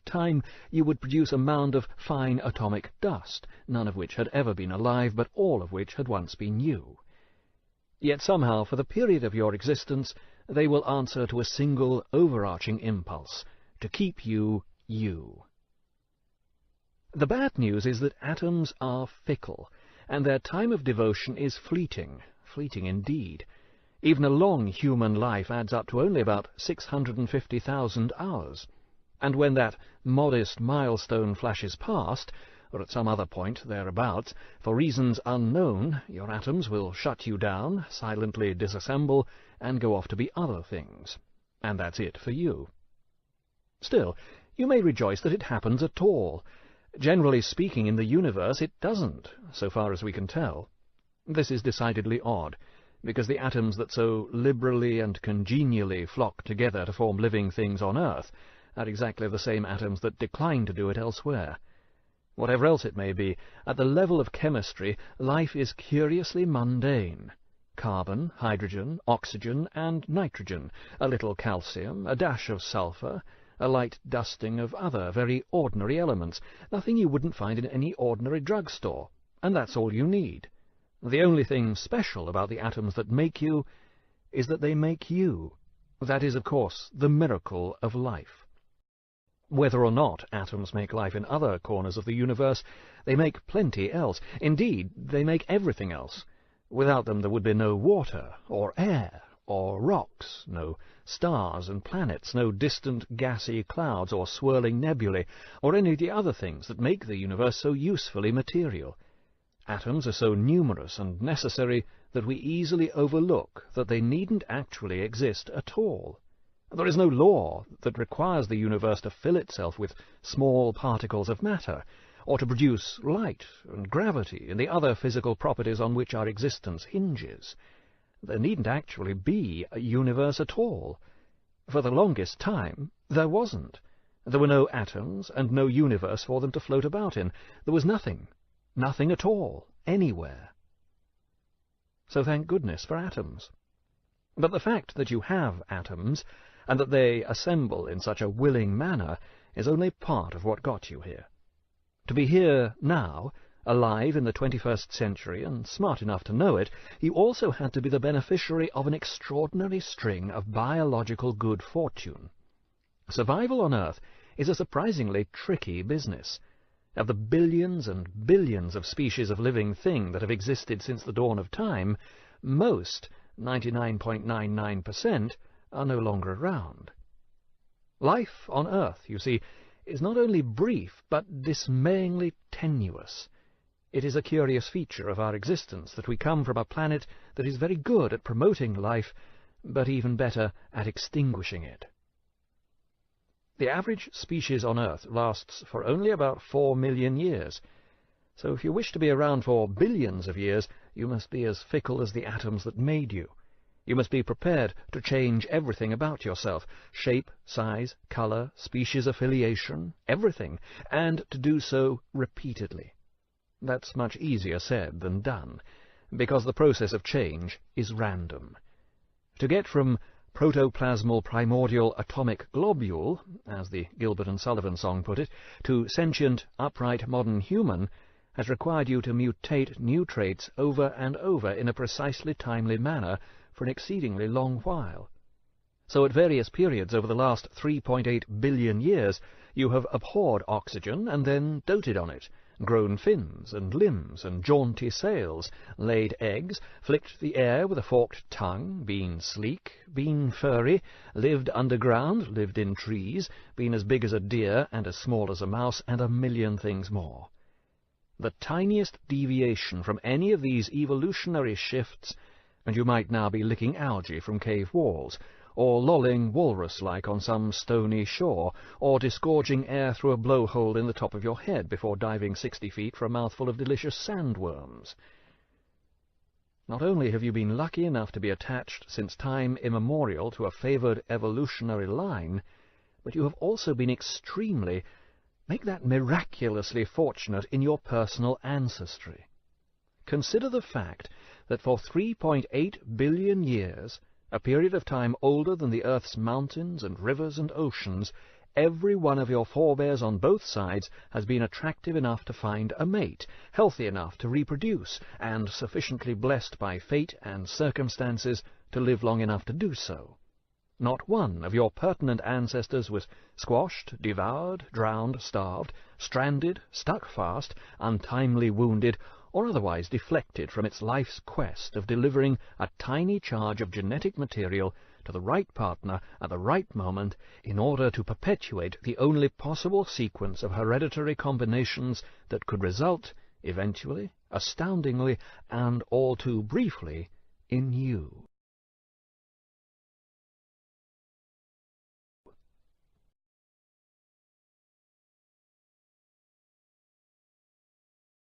time you would produce a mound of fine atomic dust, none of which had ever been alive, but all of which had once been you. Yet somehow, for the period of your existence, they will answer to a single overarching impulse, to keep you, you. The bad news is that atoms are fickle, and their time of devotion is fleeting, fleeting indeed. Even a long human life adds up to only about 650,000 hours, and when that modest milestone flashes past, or at some other point thereabouts, for reasons unknown, your atoms will shut you down, silently disassemble, and go off to be other things. And that's it for you. Still, you may rejoice that it happens at all. Generally speaking, in the universe it doesn't, so far as we can tell. This is decidedly odd, because the atoms that so liberally and congenially flock together to form living things on Earth are exactly the same atoms that decline to do it elsewhere. Whatever else it may be, at the level of chemistry, life is curiously mundane. Carbon, hydrogen, oxygen, and nitrogen, a little calcium, a dash of sulfur, a light dusting of other very ordinary elements, nothing you wouldn't find in any ordinary drugstore, and that's all you need. The only thing special about the atoms that make you is that they make you. That is, of course, the miracle of life. Whether or not atoms make life in other corners of the universe, they make plenty else. Indeed, they make everything else. Without them there would be no water, or air, or rocks, no stars and planets, no distant gassy clouds or swirling nebulae, or any of the other things that make the universe so usefully material. Atoms are so numerous and necessary that we easily overlook that they needn't actually exist at all. There is no law that requires the universe to fill itself with small particles of matter, or to produce light and gravity and the other physical properties on which our existence hinges. There needn't actually be a universe at all. For the longest time, there wasn't. There were no atoms and no universe for them to float about in. There was nothing, nothing at all, anywhere. So thank goodness for atoms. But the fact that you have atoms, and that they assemble in such a willing manner, is only part of what got you here. To be here now, alive in the 21st century, and smart enough to know it, you also had to be the beneficiary of an extraordinary string of biological good fortune. Survival on Earth is a surprisingly tricky business. Of the billions and billions of species of living thing that have existed since the dawn of time, most, 99.99%, are no longer around. Life on Earth, you see, is not only brief, but dismayingly tenuous. It is a curious feature of our existence that we come from a planet that is very good at promoting life, but even better at extinguishing it. The average species on Earth lasts for only about 4 million years, so if you wish to be around for billions of years, you must be as fickle as the atoms that made you. You must be prepared to change everything about yourself, shape, size, color, species affiliation, everything, and to do so repeatedly. That's much easier said than done, because the process of change is random. To get from protoplasmal primordial atomic globule, as the Gilbert and Sullivan song put it, to sentient, upright modern human, has required you to mutate new traits over and over in a precisely timely manner for an exceedingly long while. So at various periods over the last 3.8 billion years, you have abhorred oxygen and then doted on it, grown fins and limbs and jaunty sails, laid eggs, flicked the air with a forked tongue, been sleek, been furry, lived underground, lived in trees, been as big as a deer and as small as a mouse, and a million things more. The tiniest deviation from any of these evolutionary shifts, and you might now be licking algae from cave walls, or lolling walrus-like on some stony shore, or disgorging air through a blowhole in the top of your head before diving 60 feet for a mouthful of delicious sandworms. Not only have you been lucky enough to be attached since time immemorial to a favored evolutionary line, but you have also been extremely, make that miraculously fortunate in your personal ancestry. Consider the fact that for 3.8 billion years, a period of time older than the Earth's mountains and rivers and oceans, every one of your forebears on both sides has been attractive enough to find a mate, healthy enough to reproduce, and sufficiently blessed by fate and circumstances to live long enough to do so. Not one of your pertinent ancestors was squashed, devoured, drowned, starved, stranded, stuck fast, untimely wounded, or otherwise deflected from its life's quest of delivering a tiny charge of genetic material to the right partner at the right moment in order to perpetuate the only possible sequence of hereditary combinations that could result, eventually, astoundingly, and all too briefly, in you.